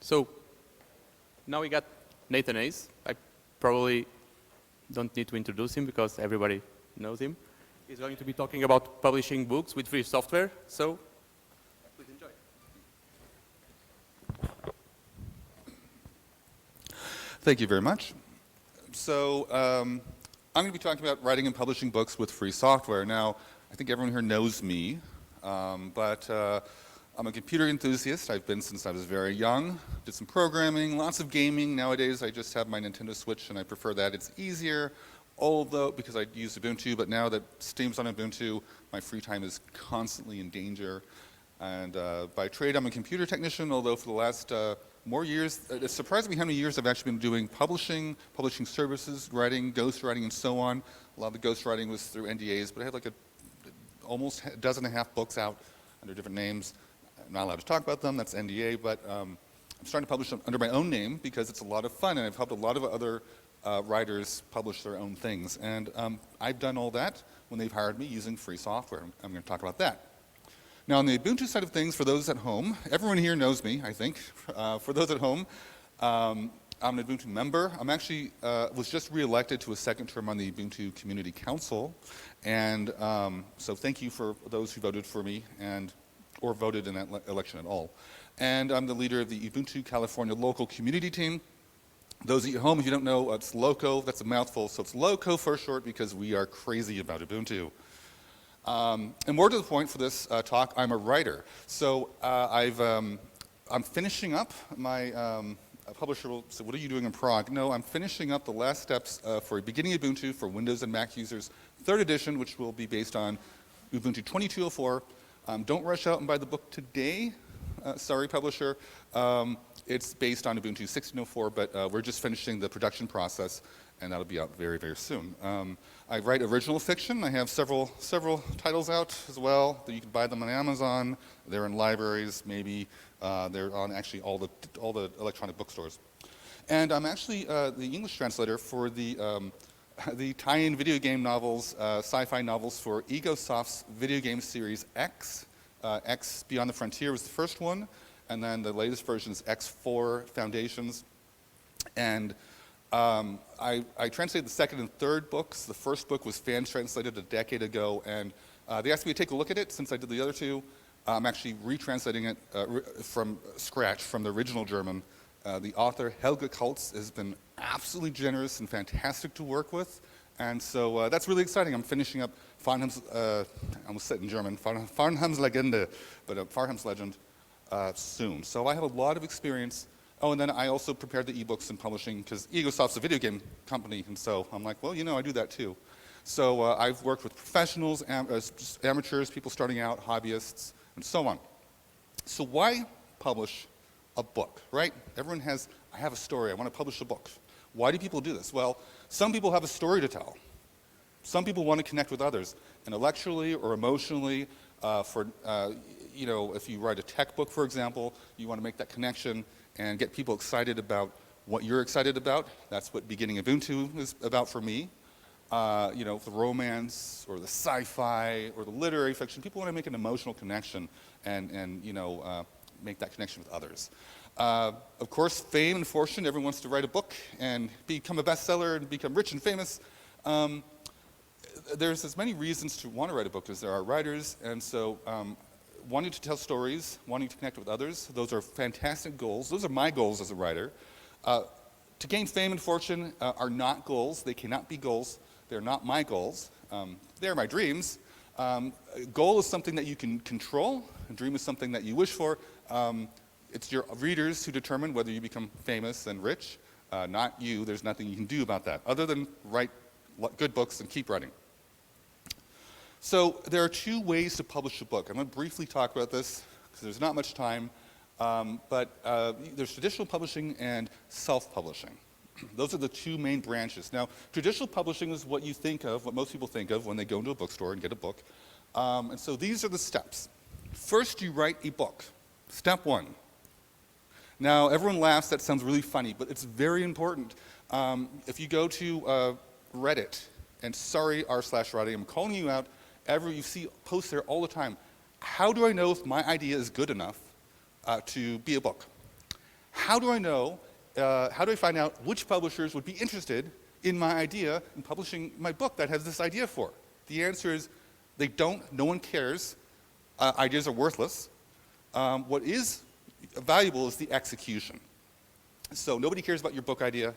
So now we got Nathan Haines. I probably don't need to introduce him because everybody knows him. He's going to be talking about publishing books with free software. So please enjoy. Thank you very much. So I'm going to be talking about writing and publishing books with free software. Now, I think everyone here knows me, but I'm a computer enthusiast. I've been since I was very young. Did some programming, lots of gaming. Nowadays, I just have my Nintendo Switch, and I prefer that. It's easier, although, because I use Ubuntu, but now that Steam's on Ubuntu, my free time is constantly in danger. And by trade, I'm a computer technician, although for the last more years, it surprised me how many years I've actually been doing publishing services, writing, ghostwriting, and so on. A lot of the ghostwriting was through NDAs, but I had like almost a dozen and a half books out under different names. I'm not allowed to talk about them, that's NDA, but I'm starting to publish them under my own name because it's a lot of fun, and I've helped a lot of other writers publish their own things. And I've done all that when they've hired me using free software. I'm going to talk about that. Now, on the Ubuntu side of things, for those at home, everyone here knows me, I think. For those at home, I'm an Ubuntu member. I'm actually was just re-elected to a second term on the Ubuntu Community Council, and so thank you for those who voted for me or voted in that election at all. And I'm the leader of the Ubuntu California local community team. Those of you at home, if you don't know, it's LOCO. That's a mouthful, so it's LOCO for short because we are crazy about Ubuntu. And more to the point for this talk, I'm a writer. So I'm finishing up my, a publisher will say, what are you doing in Prague? No, I'm finishing up the last steps for Beginning Ubuntu for Windows and Mac users, 3rd edition, which will be based on Ubuntu 22.04. Don't rush out and buy the book today. Sorry, publisher. It's based on Ubuntu 16.04, but we're just finishing the production process, and that'll be out very, very soon. I write original fiction. I have several titles out as well. You can buy them on Amazon. They're in libraries, maybe. They're on actually all the electronic bookstores. And I'm actually the English translator for the tie-in video game novels, sci-fi novels for Egosoft's video game series X. X Beyond the Frontier was the first one, and then the latest version is X4 Foundations. And I translated the second and third books. The first book was fan-translated a decade ago, and they asked me to take a look at it since I did the other two. I'm actually retranslating it from scratch, from the original German. The author, Helge Kultz, has been absolutely generous and fantastic to work with, and so that's really exciting. I'm finishing up Farnham's, I almost said in German, Farnham's Legende, but Farnham's Legend soon. So I have a lot of experience. Oh, and then I also prepared the ebooks and publishing because Egosoft's a video game company, and so I'm like, well, you know, I do that too. So I've worked with professionals, amateurs, people starting out, hobbyists, and so on. So why publish a book, right? Everyone has, I have a story, I want to publish a book. Why do people do this? Well, some people have a story to tell. Some people want to connect with others intellectually or emotionally. You know, if you write a tech book, for example, you want to make that connection and get people excited about what you're excited about. That's what Beginning Ubuntu is about for me. You know, the romance or the sci-fi or the literary fiction, people want to make an emotional connection and you know, make that connection with others. Of course, fame and fortune, everyone wants to write a book and become a bestseller and become rich and famous. There's as many reasons to want to write a book as there are writers, and so wanting to tell stories, wanting to connect with others, those are fantastic goals. Those are my goals as a writer. To gain fame and fortune are not goals. They cannot be goals. They're not my goals. They're my dreams. Goal is something that you can control. A dream is something that you wish for. It's your readers who determine whether you become famous and rich, not you. There's nothing you can do about that other than write good books and keep writing. So there are two ways to publish a book. I'm going to briefly talk about this because there's not much time, but there's traditional publishing and self-publishing. Those are the two main branches. Now, traditional publishing is what you think of, what most people think of when they go into a bookstore and get a book. And so these are the steps. First, you write a book. Step one. Now, everyone laughs, that sounds really funny, but it's very important. If you go to Reddit, and sorry, r/writing, I'm calling you out, you see posts there all the time. How do I know if my idea is good enough to be a book? How do I know, how do I find out which publishers would be interested in my idea in publishing my book that has this idea for? The answer is they don't, no one cares. Ideas are worthless. What is valuable is the execution. So nobody cares about your book idea.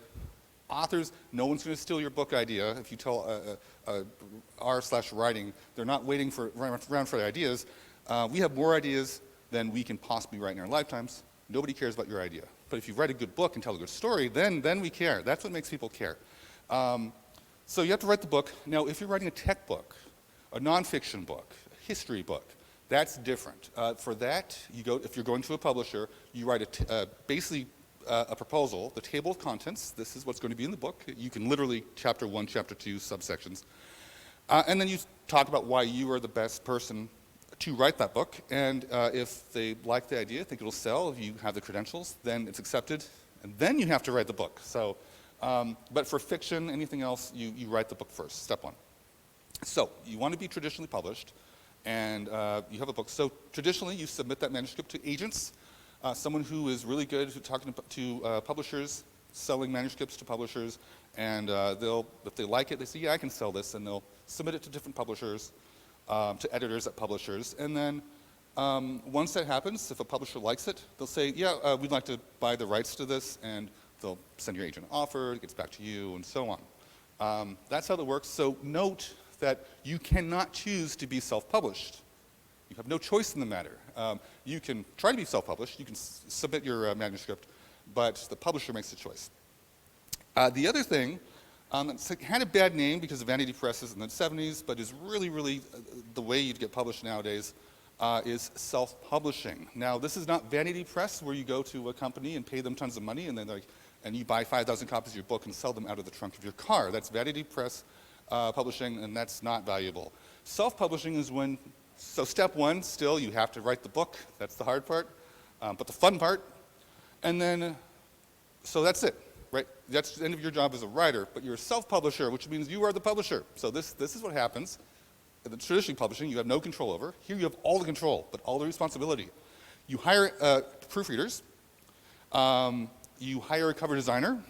Authors, no one's going to steal your book idea. If you tell r/writing, they're not waiting around for the ideas. We have more ideas than we can possibly write in our lifetimes. Nobody cares about your idea. But if you write a good book and tell a good story, then we care. That's what makes people care. So you have to write the book. Now, if you're writing a tech book, a nonfiction book, a history book, that's different. For that, if you're going to a publisher, you write basically a proposal, the table of contents. This is what's going to be in the book. You can literally chapter 1, chapter 2, subsections. And then you talk about why you are the best person to write that book. And if they like the idea, think it'll sell, if you have the credentials, then it's accepted. And then you have to write the book. So, but for fiction, anything else, you write the book first, step 1. So you want to be traditionally published, and you have a book. So traditionally, you submit that manuscript to agents, someone who is really good at talking to publishers, selling manuscripts to publishers, and if they like it, they say, yeah, I can sell this, and they'll submit it to different publishers, to editors at publishers. And then once that happens, if a publisher likes it, they'll say, yeah, we'd like to buy the rights to this, and they'll send your agent an offer, it gets back to you, and so on. That's how that works. So note that you cannot choose to be self-published. You have no choice in the matter. You can try to be self-published, you can submit your manuscript, but the publisher makes the choice. The other thing, it's had a bad name because of vanity presses in the 70s, but is really, really the way you'd get published nowadays, is self-publishing. Now, this is not vanity press where you go to a company and pay them tons of money and you buy 5,000 copies of your book and sell them out of the trunk of your car. That's vanity press publishing, and that's not valuable. Self-publishing is when, so step 1, still, you have to write the book. That's the hard part, but the fun part. And then, so that's it, right? That's the end of your job as a writer, but you're a self-publisher, which means you are the publisher. So this is what happens. In the traditional publishing, you have no control over. Here you have all the control, but all the responsibility. You hire proofreaders. You hire a cover designer.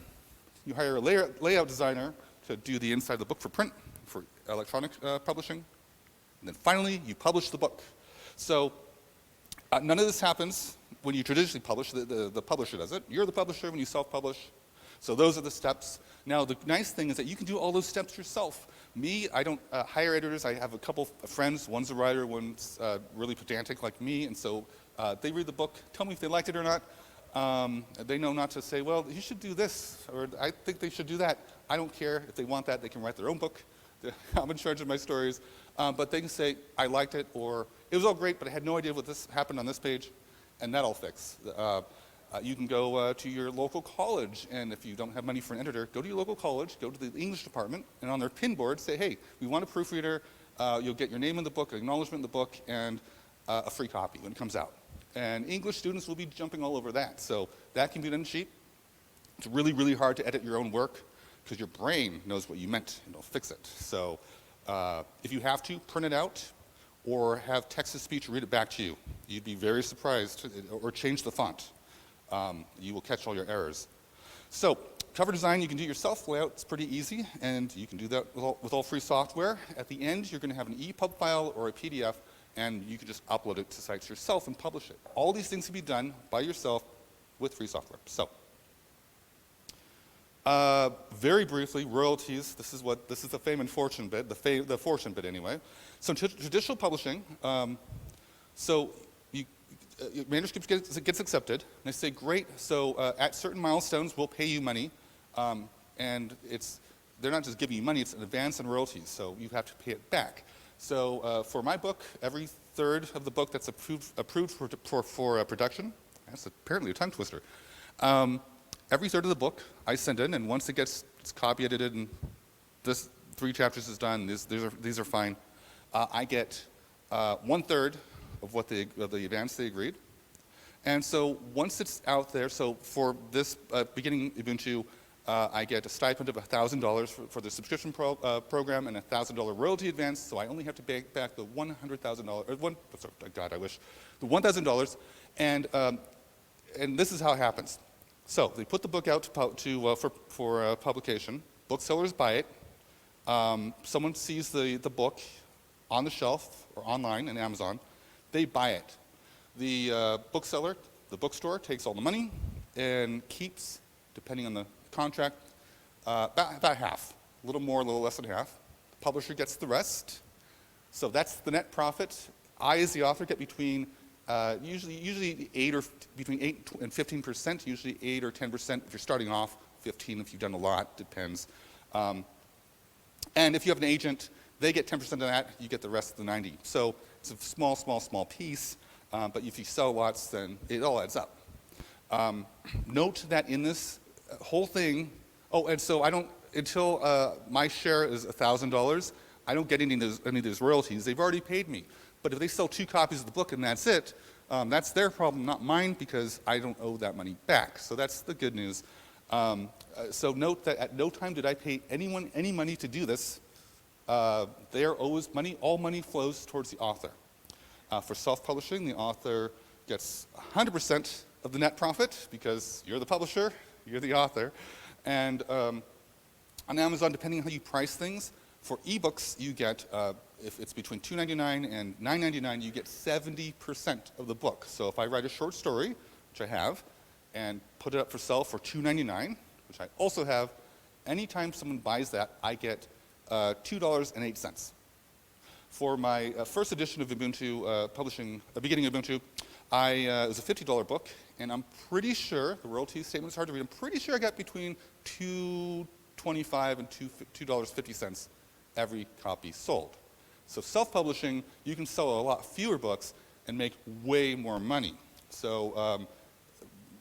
You hire a layout designer to do the inside of the book for print, for electronic publishing. And then finally, you publish the book. So none of this happens when you traditionally publish. The publisher does it. You're the publisher when you self-publish. So those are the steps. Now, the nice thing is that you can do all those steps yourself. Me, I don't hire editors. I have a couple of friends. One's a writer, one's really pedantic like me. And so they read the book, tell me if they liked it or not. They know not to say, well, you should do this, or I think they should do that. I don't care. If they want that, they can write their own book. I'm in charge of my stories. But they can say, I liked it, or it was all great, but I had no idea what this happened on this page, and that'll fix. You can go to your local college, and if you don't have money for an editor, go to your local college, go to the English department, and on their pin board say, hey, we want a proofreader. You'll get your name in the book, acknowledgement in the book, and a free copy when it comes out. And English students will be jumping all over that. So that can be done cheap. It's really, really hard to edit your own work because your brain knows what you meant and it'll fix it. So if you have to, print it out or have text-to-speech read it back to you. You'd be very surprised, or change the font. You will catch all your errors. So cover design you can do yourself. Layout is pretty easy, and you can do that with all free software. At the end, you're going to have an EPUB file or a PDF, and you can just upload it to sites yourself and publish it. All these things can be done by yourself with free software. So, very briefly, royalties. This is the fame and fortune bit, the fortune bit anyway. So traditional publishing. Your manuscript gets accepted, and they say, great. So at certain milestones, we'll pay you money, and they're not just giving you money; it's an advance and royalties. So you have to pay it back. So for my book, every third of the book that's approved for production, that's apparently a tongue twister. Every third of the book I send in, and once it's copy edited and this 3 chapters is done, these are fine. I get 1/3 of what the advance they agreed. And so once it's out there, so for this beginning Ubuntu, I get a stipend of $1,000 for the subscription program and a $1,000 royalty advance, so I only have to pay back the $100,000, the $1,000, and this is how it happens. So they put the book out for publication. Booksellers buy it. Someone sees the book on the shelf or online in Amazon. They buy it. The bookseller, the bookstore, takes all the money and keeps, depending on the contract, about half. A little more, a little less than half. The publisher gets the rest. So that's the net profit. I, as the author, get between usually between 8 and 15%, usually 8 or 10% if you're starting off, 15 if you've done a lot, depends. And if you have an agent, they get 10% of that, you get the rest of the 90. So it's a small piece, but if you sell lots, then it all adds up. Note that in this whole thing, and so I don't, until my share is $1,000, I don't get any of those royalties. They've already paid me. But if they sell 2 copies of the book and that's it, that's their problem, not mine, because I don't owe that money back. So that's the good news. So note that at no time did I pay anyone any money to do this. They are always money, all money flows towards the author. For self-publishing, the author gets 100% of the net profit because you're the publisher, you're the author. And on Amazon, depending on how you price things, for ebooks, you get, if it's between $2.99 and $9.99, you get 70% of the book. So if I write a short story, which I have, and put it up for sale for $2.99, which I also have, anytime someone buys that, I get $2.08. For my first edition of Ubuntu, beginning of Ubuntu, it was a $50 book, and I'm pretty sure, the royalty statement is hard to read, I'm pretty sure I got between $2.25 and $2.50 every copy sold. So self-publishing, you can sell a lot fewer books and make way more money. So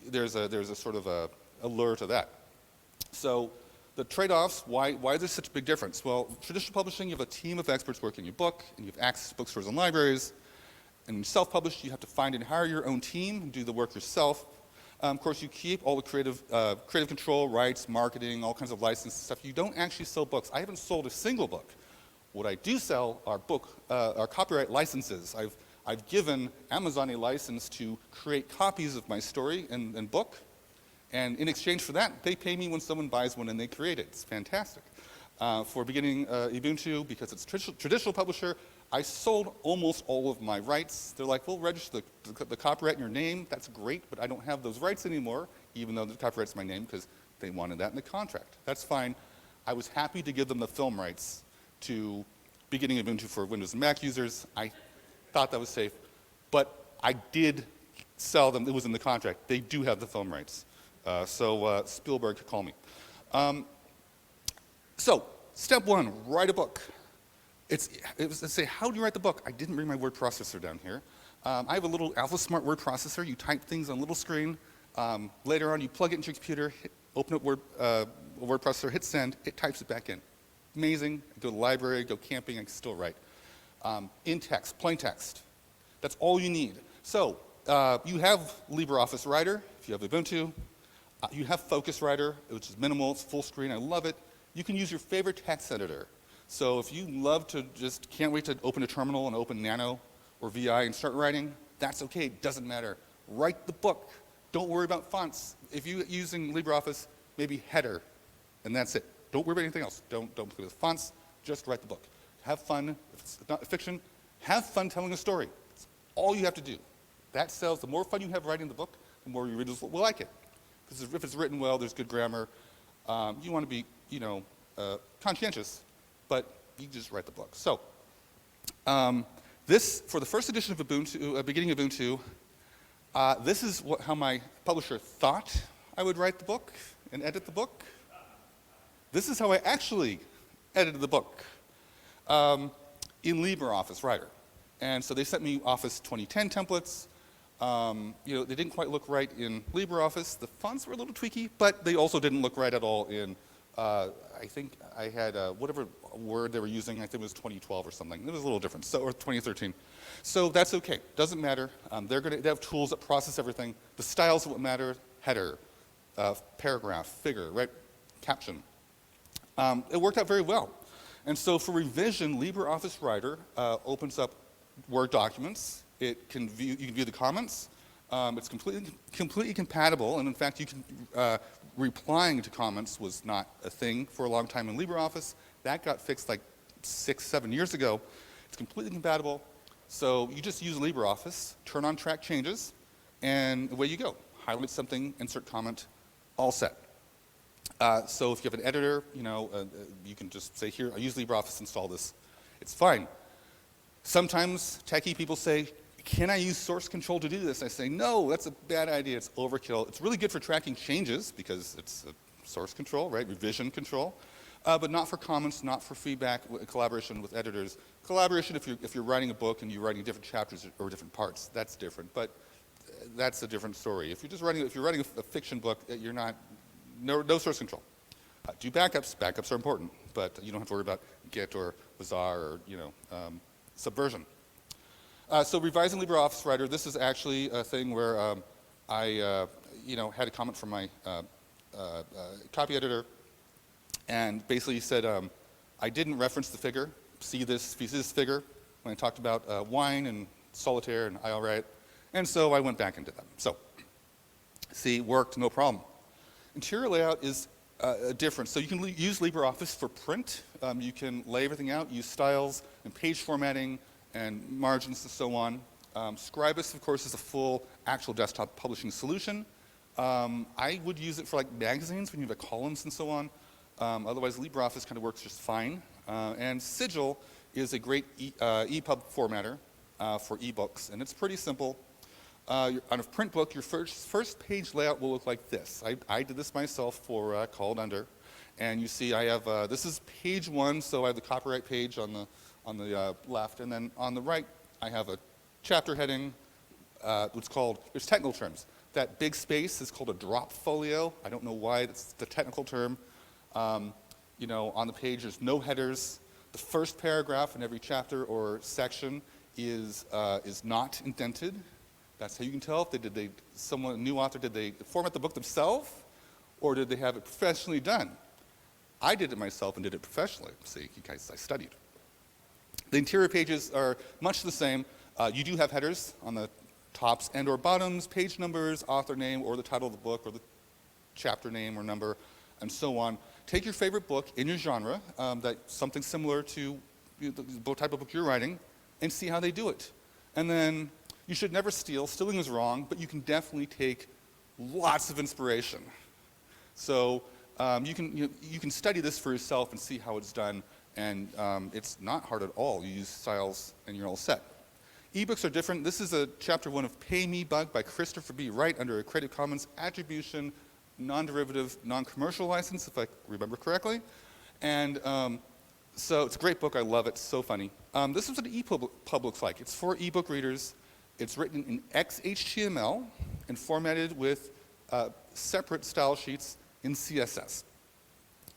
there's a sort of a allure to that. So the trade-offs, why is there such a big difference? Well, traditional publishing, you have a team of experts working your book, and you have access to bookstores and libraries. And self-published, you have to find and hire your own team and do the work yourself. Of course, you keep all the creative control, rights, marketing, all kinds of license stuff. You don't actually sell books. I haven't sold a single book. What I do sell are copyright licenses. I've given Amazon a license to create copies of my story and book, and in exchange for that, they pay me when someone buys one and they create it. It's fantastic. For beginning Ubuntu, because it's traditional publisher, I sold almost all of my rights. They're like, we'll register the copyright in your name. That's great, but I don't have those rights anymore, even though the copyright's my name, because they wanted that in the contract. That's fine. I was happy to give them the film rights to beginning Ubuntu for Windows and Mac users. I thought that was safe, but I did sell them. It was in the contract. They do have the film rights. So Spielberg could call me. So step 1, write a book. Let's say, how do you write the book? I didn't bring my word processor down here. I have a little AlphaSmart word processor. You type things on a little screen. Later on, you plug it into your computer, open up a word processor, hit send, it types it back in. Amazing. I go to the library, go camping, I can still write. In text, plain text. That's all you need. So you have LibreOffice Writer, if you have Ubuntu. You have Focus Writer, which is minimal, it's full screen, I love it. You can use your favorite text editor. So if you love to can't wait to open a terminal and open Nano or VI and start writing, that's okay, it doesn't matter. Write the book. Don't worry about fonts. If you're using LibreOffice, maybe header, and that's it. Don't worry about anything else. Don't play with fonts, just write the book. Have fun, if it's not fiction, have fun telling a story. That's all you have to do. That sells, the more fun you have writing the book, the more your readers will like it. Because if it's written well, there's good grammar. You want to be, conscientious, but you just write the book. So, for the first edition of Ubuntu, beginning of Ubuntu, this is how my publisher thought I would write the book and edit the book. This is how I actually edited the book in LibreOffice Writer. And so they sent me Office 2010 templates. They didn't quite look right in LibreOffice. The fonts were a little tweaky, but they also didn't look right at all in, I think I had whatever word they were using, I think it was 2012 or something. It was a little different, or 2013. So that's okay, doesn't matter. They have tools that process everything. The styles are what matter, header, paragraph, figure, right, caption. It worked out very well. And so for revision, LibreOffice Writer opens up Word documents. You can view the comments. It's completely compatible, and in fact, you can replying to comments was not a thing for a long time in LibreOffice. That got fixed like 6, 7 years ago. It's completely compatible. So you just use LibreOffice, turn on track changes, and away you go. Highlight something, insert comment, all set. So if you have an editor, you can just say, here, I use LibreOffice, install this. It's fine. Sometimes techie people say, can I use source control to do this? I say, no, that's a bad idea. It's overkill. It's really good for tracking changes because it's a source control, right? Revision control. But not for comments, not for feedback, collaboration with editors. Collaboration if you're writing a book and you're writing different chapters or different parts, that's different. But that's a different story. If you're writing a fiction book, you're not, no source control. Do backups. Backups are important, but you don't have to worry about Git or Bazaar or Subversion. So revising LibreOffice Writer, this is actually a thing where I had a comment from my copy editor, and basically said I didn't reference the figure. See this figure when I talked about wine and solitaire and I all right, and so I went back and did that. So see, worked, no problem. Interior layout is different. So you can use LibreOffice for print. You can lay everything out, use styles and page formatting and margins and so on. Scribus, of course, is a full actual desktop publishing solution. I would use it for like magazines when you have columns and so on. Otherwise, LibreOffice kind of works just fine. And Sigil is a great EPUB formatter for ebooks, and it's pretty simple. On a print book, your first page layout will look like this. I did this myself for Called Under, and you see I have, this is page 1, so I have the copyright page on the left, and then on the right, I have a chapter heading, what's called, there's technical terms. That big space is called a drop folio. I don't know why, that's the technical term. On the page, there's no headers. The first paragraph in every chapter or section is not indented. That's how you can tell if someone, a new author, did they format the book themselves, or did they have it professionally done? I did it myself and did it professionally. See, you guys, I studied. The interior pages are much the same. You do have headers on the tops and or bottoms, page numbers, author name, or the title of the book, or the chapter name or number, and so on. Take your favorite book in your genre, that's something similar to the type of book you're writing, and see how they do it. And then you should never steal. Stealing is wrong, but you can definitely take lots of inspiration. So you can study this for yourself and see how it's done, and it's not hard at all. You use styles and you're all set. Ebooks are different. This is a chapter 1 of Pay Me Bug by Christopher B. Wright under a Creative Commons Attribution, non-derivative, non-commercial license, if I remember correctly. And so it's a great book. I love it. It's so funny. This is what an EPUB looks like. It's for ebook readers. It's written in XHTML and formatted with separate style sheets in CSS.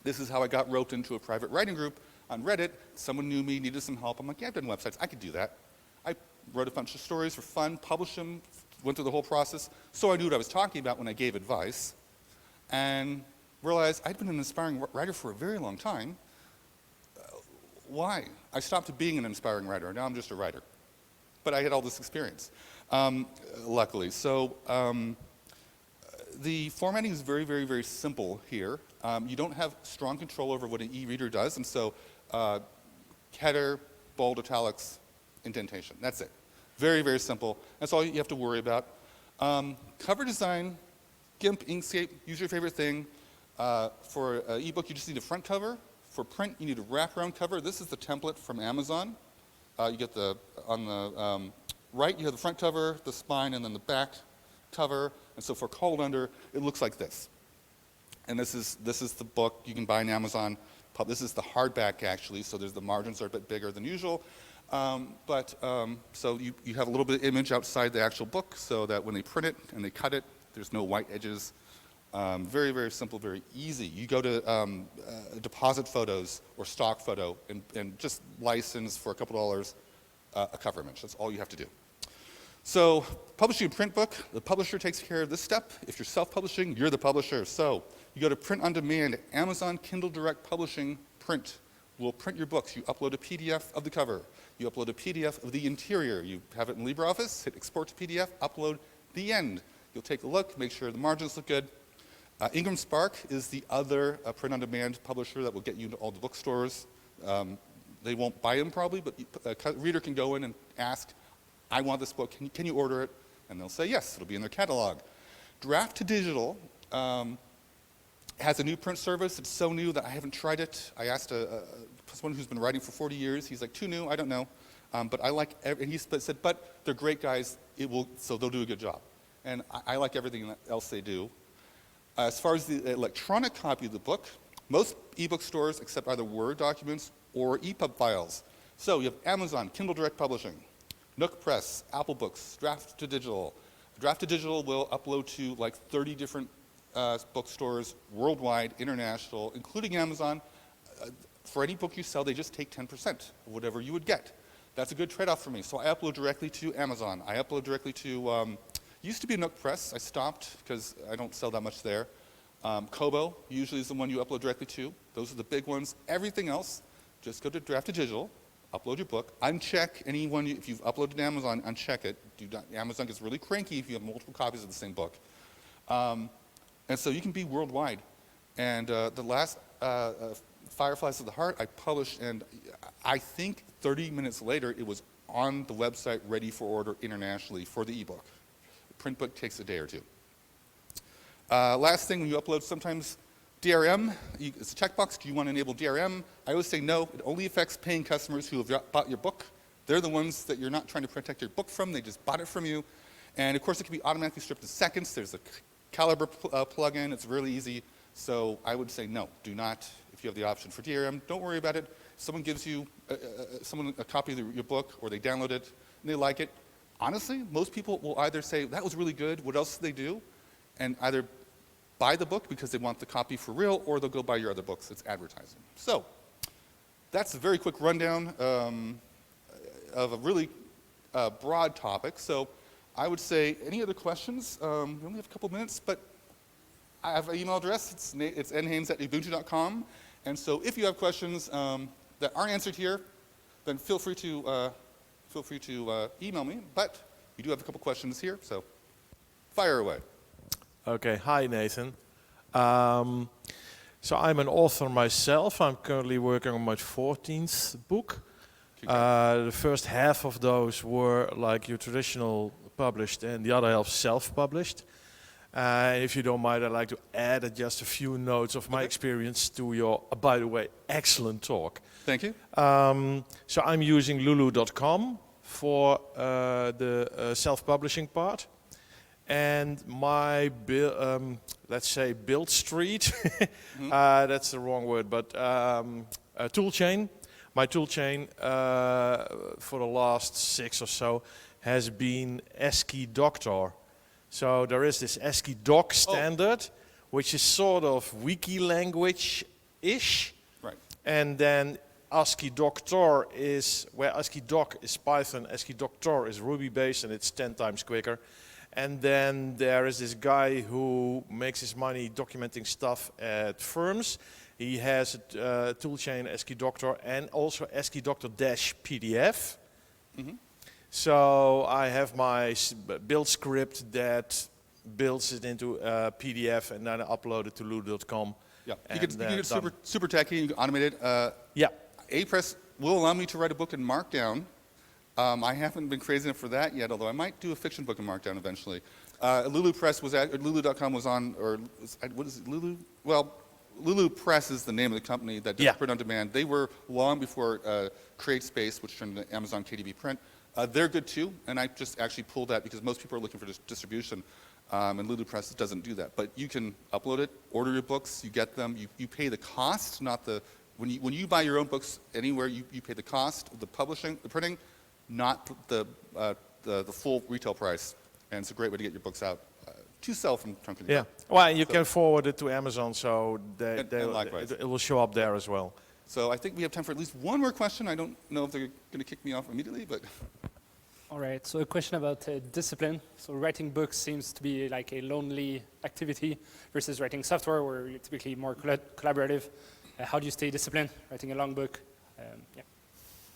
This is how I got roped into a private writing group on Reddit. Someone knew me, needed some help. I'm like, yeah, I've done websites. I could do that. I wrote a bunch of stories for fun, published them, went through the whole process, so I knew what I was talking about when I gave advice, and realized I'd been an inspiring writer for a very long time. Why? I stopped being an inspiring writer. Now I'm just a writer. But I had all this experience, luckily. So the formatting is very, very, very simple here. You don't have strong control over what an e-reader does, and so header, bold, italics, indentation. That's it. Very, very simple. That's all you have to worry about. Cover design, GIMP, Inkscape, use your favorite thing. For an ebook, you just need a front cover. For print, you need a wraparound cover. This is the template from Amazon. You get on the right, you have the front cover, the spine, and then the back cover. And so for Called Under, it looks like this. And this is the book you can buy on Amazon. This is the hardback, actually, so the margins are a bit bigger than usual. So you have a little bit of image outside the actual book so that when they print it and they cut it, there's no white edges. Very, very simple, very easy. You go to deposit photos or stock photo and just license for a couple dollars a cover image. That's all you have to do. So publishing a print book, the publisher takes care of this step. If you're self-publishing, you're the publisher. So you go to print on demand, Amazon Kindle Direct Publishing Print will print your books. You upload a PDF of the cover. You upload a PDF of the interior. You have it in LibreOffice, hit export to PDF, upload The end. You'll take a look, make sure the margins look good. Ingram Spark is the other print-on-demand publisher that will get you into all the bookstores. They won't buy them probably, but a reader can go in and ask, I want this book, can you order it? And they'll say yes, it'll be in their catalog. Draft to Digital has a new print service. It's so new that I haven't tried it. I asked someone who's been writing for 40 years. He's like, too new, I don't know. But I like, and he said, but they're great guys, so they'll do a good job. And I like everything else they do. As far as the electronic copy of the book, most ebook stores accept either Word documents or EPUB files. So you have Amazon, Kindle Direct Publishing, Nook Press, Apple Books, Draft to Digital. Draft to Digital will upload to like 30 different bookstores worldwide, international, including Amazon. For any book you sell, they just take 10% of whatever you would get. That's a good trade-off for me. So I upload directly to Amazon. I upload directly to, used to be Nook Press. I stopped because I don't sell that much there. Kobo usually is the one you upload directly to. Those are the big ones. Everything else, just go to Draft to Digital, upload your book, uncheck anyone, if you've uploaded to Amazon, uncheck it. Amazon gets really cranky if you have multiple copies of the same book. And so you can be worldwide. And the last Fireflies of the Heart I published, and I think 30 minutes later it was on the website ready for order internationally for the ebook. The print book takes a day or two. Last thing, when you upload, sometimes DRM, it's a checkbox. Do you want to enable DRM? I always say no. It only affects paying customers who have bought your book. They're the ones that you're not trying to protect your book from. They just bought it from you. And of course, it can be automatically stripped in seconds. There's a Calibre plugin. It's really easy. So I would say no, do not. If you have the option for DRM, don't worry about it. Someone gives you a copy of your book, or they download it, and they like it. Honestly, most people will either say, that was really good, what else do they do? And either buy the book because they want the copy for real, or they'll go buy your other books. It's advertising. So that's a very quick rundown of a really broad topic. So I would say, any other questions? We only have a couple minutes, but I have an email address. It's nhaines@ubuntu.com. And so if you have questions that aren't answered here, then feel free to email me. But we do have a couple questions here, so fire away. Okay, hi Nathan. So I'm an author myself. I'm currently working on my 14th book. The first half of those were like your traditional published, and the other half self-published. If you don't mind, I'd like to add just a few notes of my experience to your, by the way, excellent talk. Thank you. So I'm using lulu.com for the self-publishing part. And my, let's say, build street, that's the wrong word, but tool chain. My tool chain for the last 6 or so has been ASCII Doctor. So there is this ASCII Doc standard, which is sort of wiki language-ish. Right. And then ASCII Doctor is, where ASCII Doc is Python, ASCII Doctor is Ruby-based, and it's 10 times quicker. And then there is this guy who makes his money documenting stuff at firms. He has a toolchain ASCII Doctor and also ASCII Doctor-PDF. So I have my build script that builds it into a PDF, and then I upload it to lulu.com. Yeah, you can get it super techy, you can automate it. Yeah. Apress will allow me to write a book in Markdown. I haven't been crazy enough for that yet, although I might do a fiction book in Markdown eventually. Lulu Press was at, Lulu.com was on, or what is it, Lulu? Well, Lulu Press is the name of the company that does print on demand. They were long before CreateSpace, which turned into Amazon KDB Print. They're good too, and I just actually pulled that because most people are looking for distribution, and Lulu Press doesn't do that. But you can upload it, order your books, you get them, you pay the cost, not the, when you buy your own books anywhere, you pay the cost of the publishing, the printing, not the full retail price. And it's a great way to get your books out to sell from trunk and Yeah, well, you can forward it to Amazon, so and likewise. it will show up there as well. So I think we have time for at least one more question. I don't know if they're going to kick me off immediately, but. All right, so a question about discipline. So writing books seems to be like a lonely activity versus writing software, where you're typically more collaborative. How do you stay disciplined writing a long book? Yeah.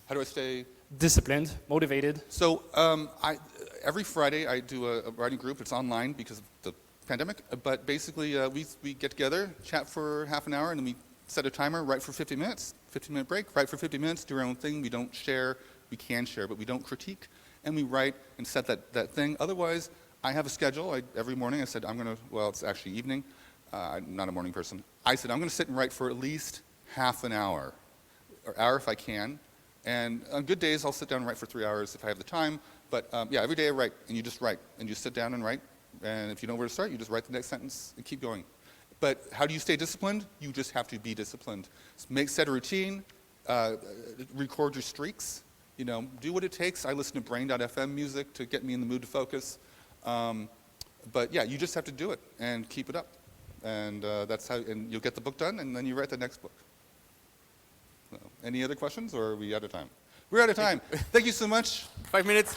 How do I stay? Disciplined, motivated. So every Friday I do a writing group. It's online because of the pandemic, but basically we get together, chat for half an hour, and then we set a timer, write for 50 minutes, 15-minute break, write for 50 minutes, do our own thing. We don't share, we can share, but we don't critique, and we write and set that thing. Otherwise, I have a schedule. Every morning I said, well, it's actually evening. I'm not a morning person. I said, I'm going to sit and write for at least half an hour, or hour if I can. And on good days, I'll sit down and write for 3 hours if I have the time. But yeah, every day I write, and you just write, and you sit down and write. And if you know where to start, you just write the next sentence and keep going. But how do you stay disciplined? You just have to be disciplined. Set a routine, record your streaks, do what it takes. I listen to brain.fm music to get me in the mood to focus. But yeah, you just have to do it and keep it up. And that's how, and you'll get the book done, and then you write the next book. So, any other questions, or are we out of time? We're out of time. Thank you so much. 5 minutes.